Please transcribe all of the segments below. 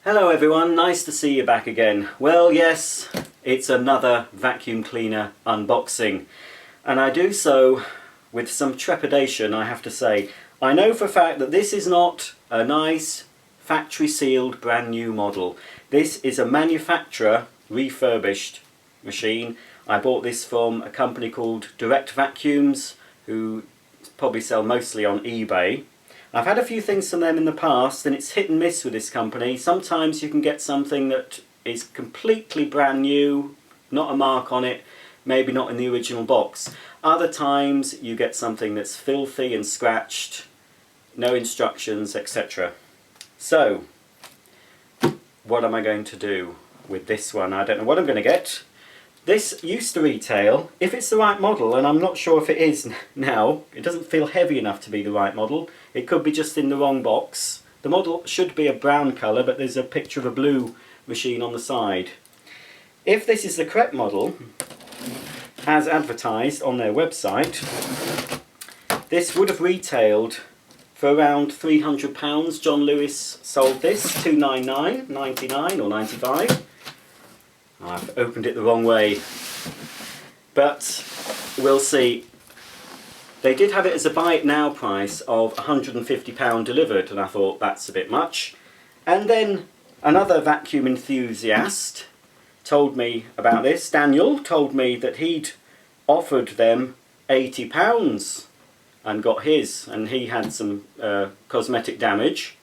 Hello everyone, nice to see you back again. Well yes, it's another vacuum cleaner unboxing, and I do so with some trepidation, I have to say. I know for a fact that this is not a nice factory sealed brand new model. This is a manufacturer refurbished machine. I bought this from a company called Direct Vacuums, who probably sell mostly on eBay. I've had a few things from them in the past, and it's hit and miss with this company. Sometimes you can get something that is completely brand new, not a mark on it, maybe not in the original box. Other times you get something that's filthy and scratched, no instructions, etc. So, what am I going to do with this one? I don't know what I'm going to get. This used to retail, if it's the right model, and I'm not sure if it is now, it doesn't feel heavy enough to be the right model. It could be just in the wrong box. The model should be a brown colour, but there's a picture of a blue machine on the side. If this is the correct model, as advertised on their website, this would have retailed for around £300. John Lewis sold this, $299.99 or 95. I've opened it the wrong way, but we'll see. They did have it as a buy it now price of £150 delivered, and I thought that's a bit much. And then another vacuum enthusiast told me about this. Daniel told me that he'd offered them £80 and got his, and he had some cosmetic damage.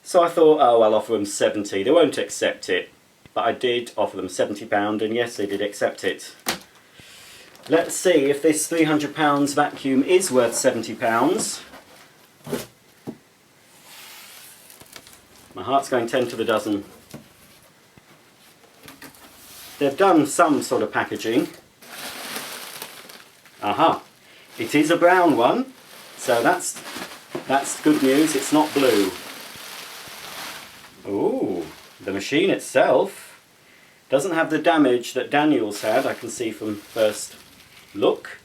So I thought, oh, I'll offer them 70. They won't accept it. But I did offer them £70, and yes, they did accept it. Let's see if this £300 vacuum is worth £70. My heart's going 10 to the dozen. They've done some sort of packaging. Aha! It is a brown one, so that's good news. It's not blue. Ooh, the machine itself doesn't have the damage that Daniel's had, I can see from first look.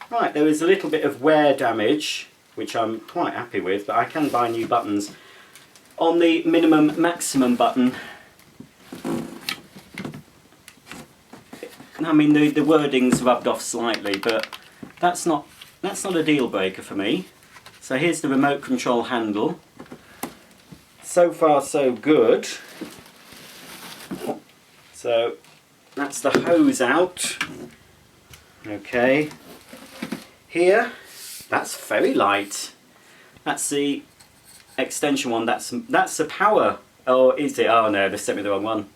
Right, there is a little bit of wear damage, which I'm quite happy with, but I can buy new buttons. On the minimum maximum button, I mean the wording's rubbed off slightly, but that's not a deal breaker for me. So here's the remote control handle. So far so good. So that's the hose out. Okay. Here, that's very light. That's the extension one. That's the power. Oh, is it? Oh no, they sent me the wrong one.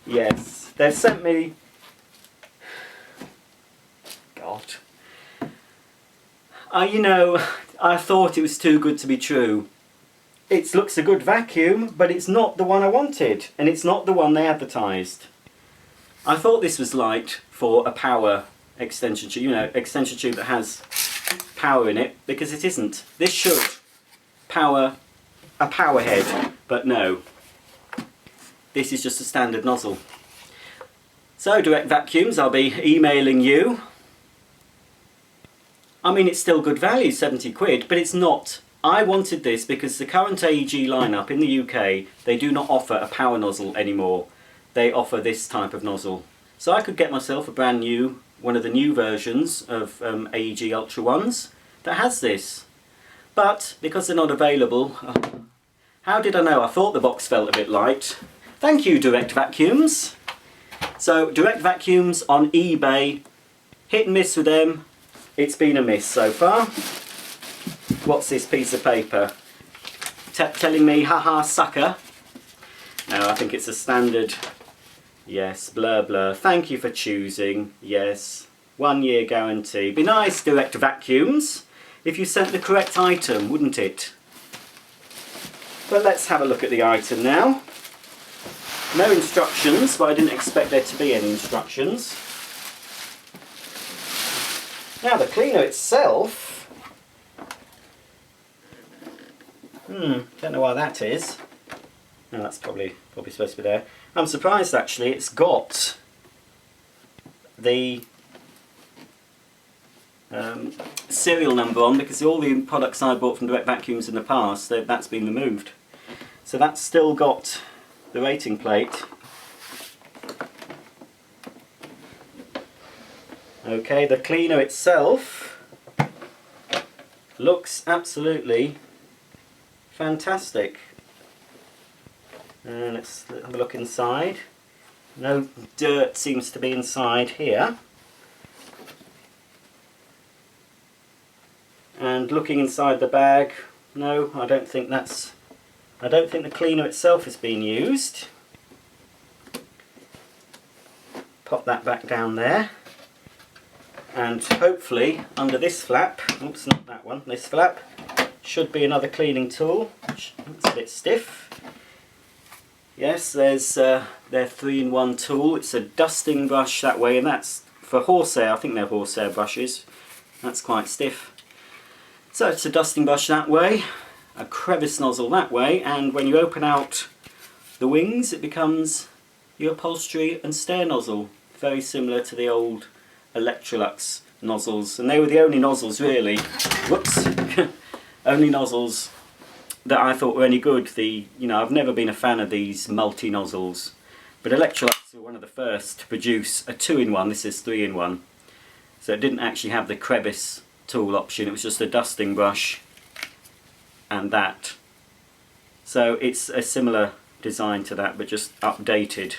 Yes, they've sent me. God. You know, I thought it was too good to be true. It looks a good vacuum, but it's not the one I wanted, and it's not the one they advertised. I thought this was light for a power extension tube, you know, extension tube that has power in it, because it isn't. This should power a power head, but no. This is just a standard nozzle. So, Direct Vacuums, I'll be emailing you. I mean, it's still good value, 70 quid, but it's not. I wanted this because the current AEG lineup in the UK, they do not offer a power nozzle anymore. They offer this type of nozzle. So I could get myself a brand new, one of the new versions of AEG Ultra that has this. But because they're not available, how did I know? I thought the box felt a bit light. Thank you, Direct Vacuums. So, Direct Vacuums on eBay, hit and miss with them. It's been a miss so far. What's this piece of paper? Telling me, haha, sucker. No, I think it's a standard. Yes, blur blur. Thank you for choosing. Yes. 1 year guarantee. Be nice, Direct Vacuums, if you sent the correct item, wouldn't it? But let's have a look at the item now. No instructions, but I didn't expect there to be any instructions. Now the cleaner itself, don't know why that is. No, that's probably supposed to be there. I'm surprised actually it's got the serial number on, because all the products I bought from Direct Vacuums in the past, that's been removed. So that's still got the rating plate. Okay, the cleaner itself looks absolutely fantastic. Let's have a look inside. No dirt seems to be inside here. And looking inside the bag, no, I don't think the cleaner itself has been used. Pop that back down there. And hopefully under this flap, oops, not that one, this flap, should be another cleaning tool. It's a bit stiff. Yes, there's their 3-in-1 tool. It's a dusting brush that way, and that's for horsehair. I think they're horsehair brushes. That's quite stiff. So it's a dusting brush that way, a crevice nozzle that way, and when you open out the wings it becomes your upholstery and stair nozzle. Very similar to the old Electrolux nozzles, and they were the only nozzles really, whoops, only nozzles that I thought were any good. I've never been a fan of these multi-nozzles, but Electrolux were one of the first to produce a 2-in-1, this is 3-in-1, so it didn't actually have the crevice tool option, it was just a dusting brush and that. So it's a similar design to that, but just updated.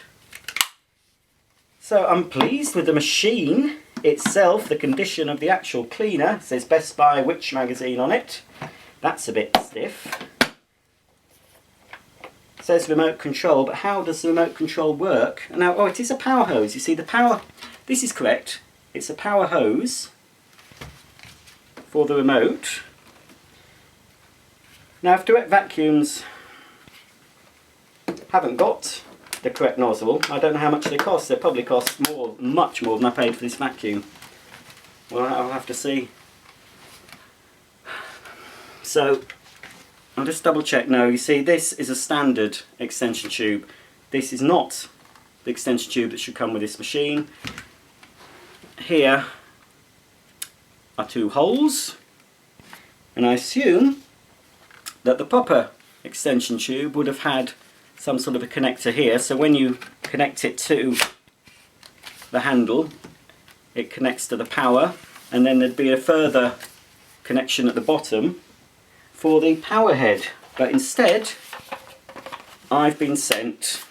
So I'm pleased with the machine itself. The condition of the actual cleaner, it says Best Buy Witch magazine on it. That's a bit stiff. It says remote control, but how does the remote control work? Now, oh, it is a power hose. You see the power, this is correct. It's a power hose for the remote. Now, if Direct Vacuums haven't got the correct nozzle, I don't know how much they cost. They probably cost more, much more than I paid for this vacuum. Well, I'll have to see. So I'll just double check. No, you see, this is a standard extension tube. This is not the extension tube that should come with this machine. Here are 2 holes, and I assume that the proper extension tube would have had some sort of a connector here, so when you connect it to the handle it connects to the power, and then there'd be a further connection at the bottom for the power head. But instead I've been sent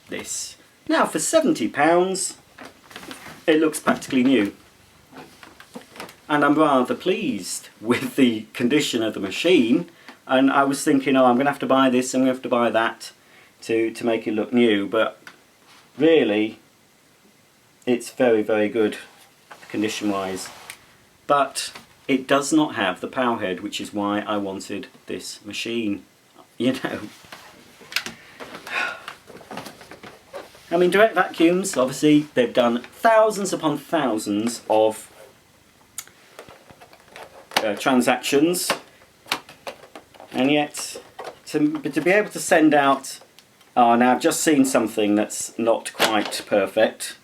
this. Now for £70 it looks practically new, and I'm rather pleased with the condition of the machine. And I was thinking, oh, I'm going to have to buy this, I'm going to have to buy that to make it look new, but really it's very, very good condition wise. But it does not have the power head, which is why I wanted this machine. You know, I mean, Direct Vacuums, obviously they've done thousands upon thousands of transactions, and yet to be able to send out, oh, now I've just seen something that's not quite perfect.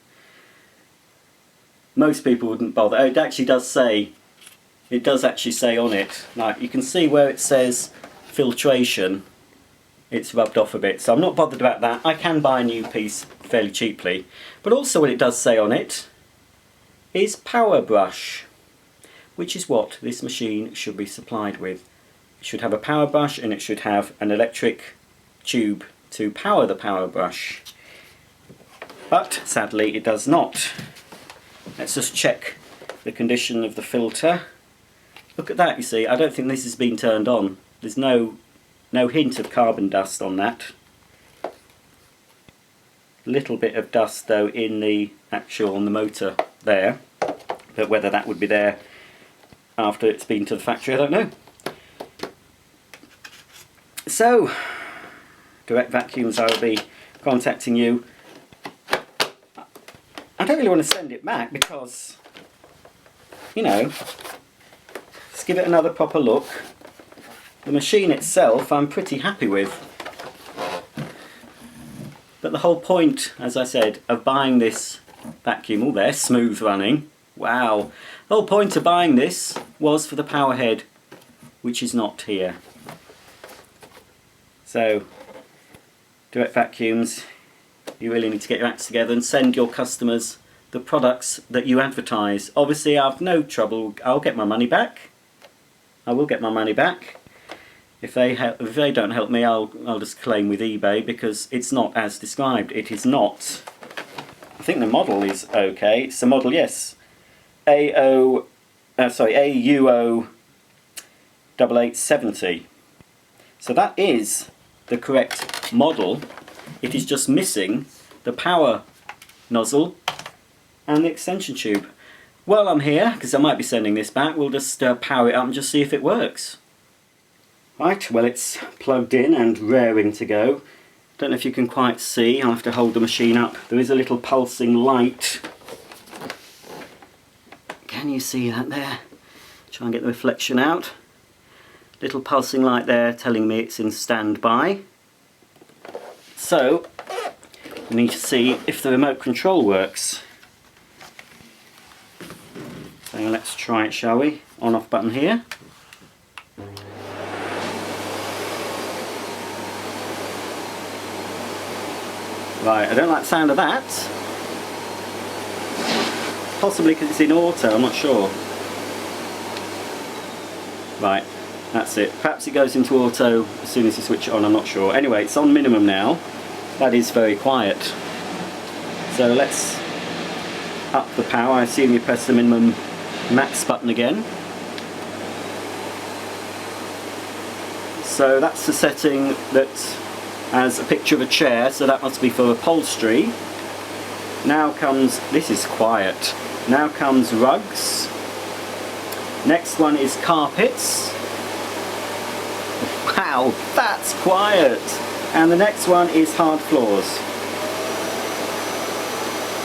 Most people wouldn't bother. Oh, it actually does say, it does actually say on it, like you can see where it says filtration, it's rubbed off a bit, so I'm not bothered about that. I can buy a new piece fairly cheaply. But also what it does say on it is power brush, which is what this machine should be supplied with. It should have a power brush, and it should have an electric tube to power the power brush. But sadly it does not. Let's just check the condition of the filter. Look at that, you see, I don't think this has been turned on. There's no hint of carbon dust on that. Little bit of dust though in the on the motor there, but whether that would be there after it's been to the factory, I don't know. So, Direct Vacuums, I will be contacting you. I don't really want to send it back because, you know, let's give it another proper look. The machine itself I'm pretty happy with. But the whole point, as I said, of buying this vacuum, all there, smooth running, wow. The whole point of buying this was for the power head, which is not here. So, Direct Vacuums, you really need to get your acts together and send your customers the products that you advertise. Obviously, I've no trouble. I'll get my money back. I will get my money back. If they don't help me, I'll just claim with eBay, because it's not as described. It is not. I think the model is okay. It's a model, yes. AU08870. So that is the correct model. It is just missing the power nozzle and the extension tube. While I'm here, because I might be sending this back, we'll just power it up and just see if it works. Right, well, it's plugged in and raring to go. Don't know if you can quite see. I'll have to hold the machine up. There is a little pulsing light. Can you see that there? Try and get the reflection out. Little pulsing light there telling me it's in standby. So, we need to see if the remote control works. So let's try it, shall we? On-off button here. Right, I don't like the sound of that. Possibly because it's in auto, I'm not sure. Right, that's it. Perhaps it goes into auto as soon as you switch it on, I'm not sure. Anyway, it's on minimum now. That is very quiet. So let's up the power. I assume you press the minimum max button again. So that's the setting that has a picture of a chair, so that must be for upholstery. Now comes, this is quiet, now comes rugs. Next one is carpets. Wow, that's quiet. And the next one is hard floors.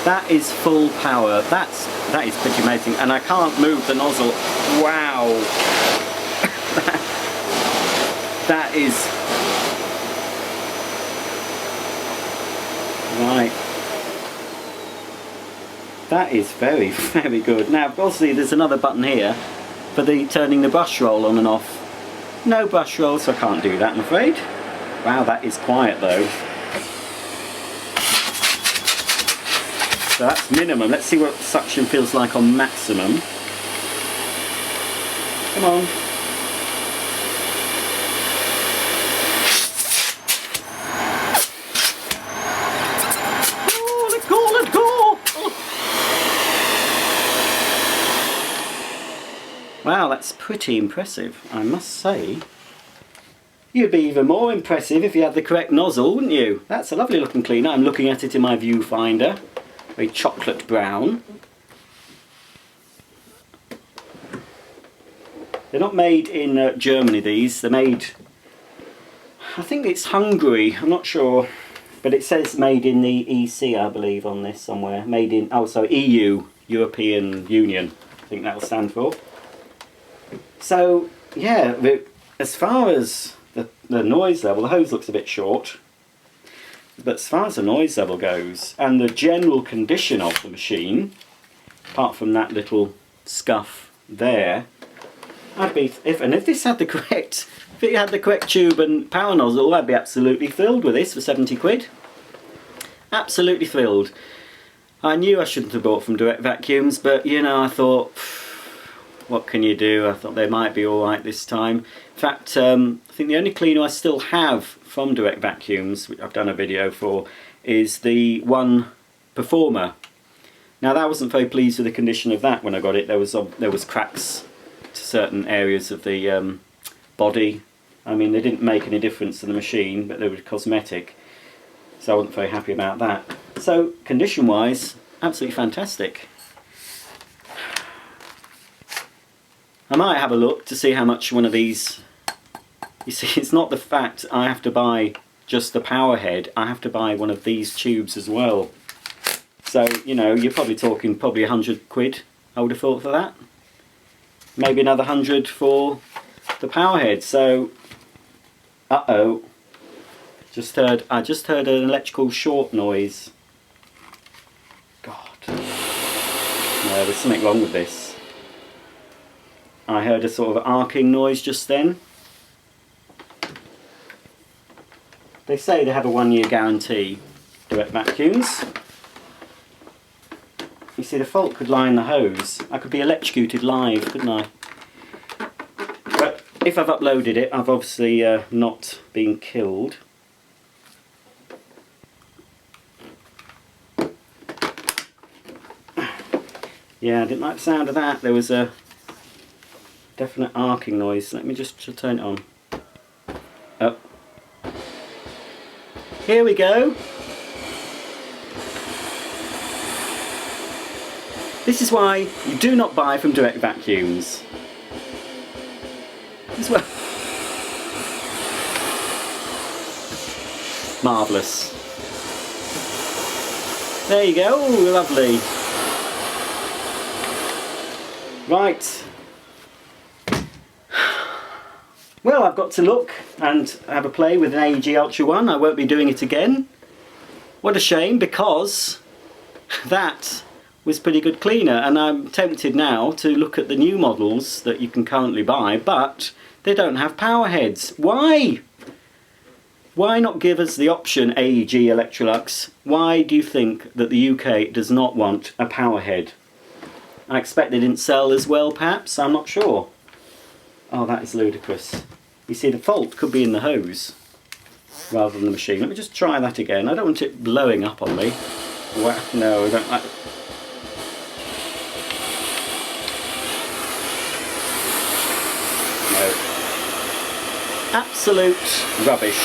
That is full power. That is pretty amazing. And I can't move the nozzle. Wow. That is... Right. That is very, very good. Now, obviously, there's another button here for the turning the brush roll on and off. No brush roll, so I can't do that, I'm afraid. Wow, that is quiet, though. So that's minimum. Let's see what suction feels like on maximum. Come on. Wow, that's pretty impressive, I must say. You'd be even more impressive if you had the correct nozzle, wouldn't you? That's a lovely looking cleaner. I'm looking at it in my viewfinder. Very chocolate brown. They're not made in Germany, these. They're made... I think it's Hungary, I'm not sure. But it says made in the EC, I believe, on this somewhere. Made in... Oh, so EU, European Union. I think that'll stand for. So, yeah, as far as the noise level, the hose looks a bit short, but as far as the noise level goes, and the general condition of the machine, apart from that little scuff there, I'd be, if this had the correct, if it had the correct tube and power nozzle, I'd be absolutely thrilled with this for 70 quid. Absolutely thrilled. I knew I shouldn't have bought from Direct Vacuums, but you know, I thought, what can you do? I thought they might be alright this time. In fact, I think the only cleaner I still have from Direct Vacuums, which I've done a video for, is the one Performer. Now, I wasn't very pleased with the condition of that when I got it. There was cracks to certain areas of the body. I mean, they didn't make any difference to the machine, but they were cosmetic. So I wasn't very happy about that. So, condition-wise, absolutely fantastic. I might have a look to see how much one of these... You see, it's not the fact I have to buy just the power head, I have to buy one of these tubes as well. So, you know, you're probably talking probably 100 quid, I would have thought, for that. Maybe another 100 for the power head. So, uh-oh. I just heard an electrical short noise. God. No, there's something wrong with this. I heard a sort of arcing noise just then. They say they have a 1-year guarantee, direct vacuums. You see, the fault could lie in the hose. I could be electrocuted live, couldn't I? But if I've uploaded it, I've obviously not been killed. Yeah, I didn't like the sound of that. There was a definite arcing noise. Let me just turn it on. Oh. Here we go. This is why you do not buy from direct vacuums. This is marvellous. There you go. Ooh, lovely. Right. Well, I've got to look and have a play with an AEG Ultra 1. I won't be doing it again. What a shame, because that was pretty good cleaner, and I'm tempted now to look at the new models that you can currently buy, but they don't have power heads. Why? Why not give us the option AEG Electrolux? Why do you think that the UK does not want a power head? I expect they didn't sell as well, perhaps, I'm not sure. Oh, that is ludicrous. You see, the fault could be in the hose rather than the machine. Let me just try that again. I don't want it blowing up on me. Well, no, I don't like it. No. Absolute rubbish.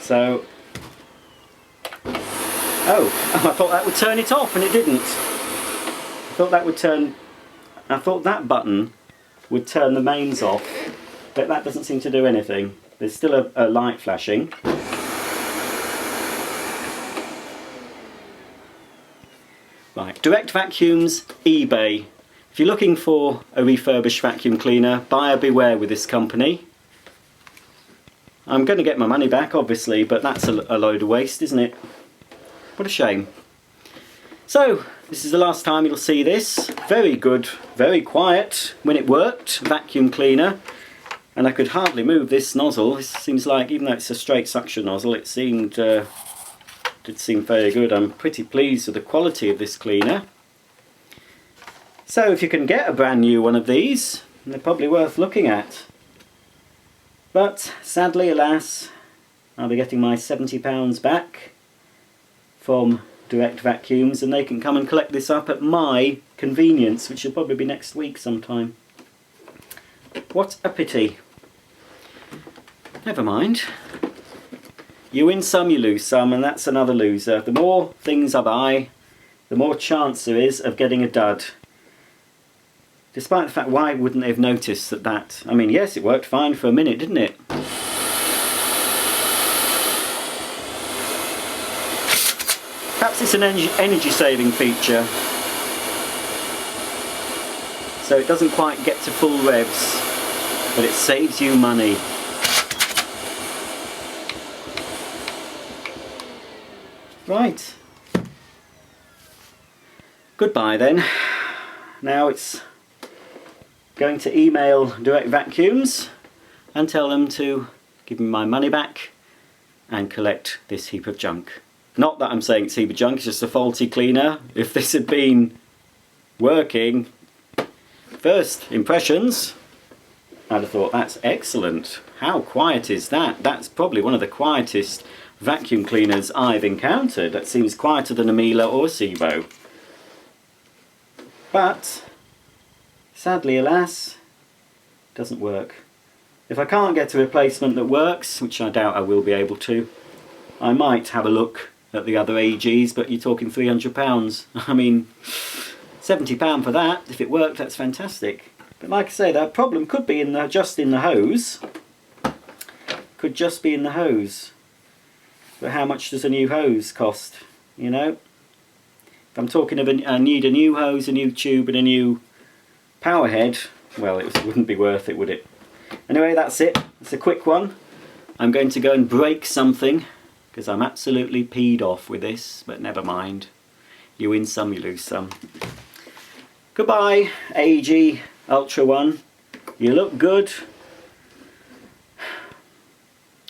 So, oh, I thought that would turn it off and it didn't. I thought that button would turn the mains off, but that doesn't seem to do anything. There's still a light flashing. Right, direct vacuums, eBay. If you're looking for a refurbished vacuum cleaner, buyer beware with this company. I'm going to get my money back, obviously, but that's a load of waste, isn't it? What a shame. So, this is the last time you'll see this. Very good, very quiet when it worked, vacuum cleaner. And I could hardly move this nozzle. This seems like, even though it's a straight suction nozzle, it did seem very good. I'm pretty pleased with the quality of this cleaner. So if you can get a brand new one of these, they're probably worth looking at. But sadly, alas, I'll be getting my £70 back from direct vacuums, and they can come and collect this up at my convenience, which will probably be next week sometime. What a pity. Never mind. You win some, you lose some, and that's another loser. The more things I buy, the more chance there is of getting a dud. Despite the fact, why wouldn't they have noticed that? I mean, yes, it worked fine for a minute, didn't it? Perhaps it's an energy saving feature, so it doesn't quite get to full revs, but it saves you money. Right. Goodbye then. Now it's going to email direct vacuums and tell them to give me my money back and collect this heap of junk. Not that I'm saying it's a heap of junk, it's just a faulty cleaner. If this had been working, first impressions, I'd have thought that's excellent. How quiet is that? That's probably one of the quietest vacuum cleaners I've encountered. That seems quieter than a Miele or a Sebo. But sadly, alas, it doesn't work. If I can't get a replacement that works, which I doubt I will be able to, I might have a look at the other AEGs, but you're talking £300. I mean, £70 for that. If it worked, that's fantastic. But like I say, that problem could be just in the hose. Could just be in the hose. But how much does a new hose cost? You know? If I'm talking of I need a new hose, a new tube and a new power head, well, it wouldn't be worth it, would it? Anyway, that's it. It's a quick one. I'm going to go and break something because I'm absolutely peed off with this, but never mind. You win some, you lose some. Goodbye, AEG Ultra One, you look good.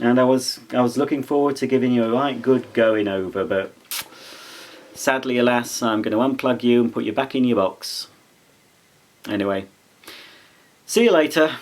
And I was looking forward to giving you a right good going over, but sadly, alas, I'm going to unplug you and put you back in your box. Anyway, see you later.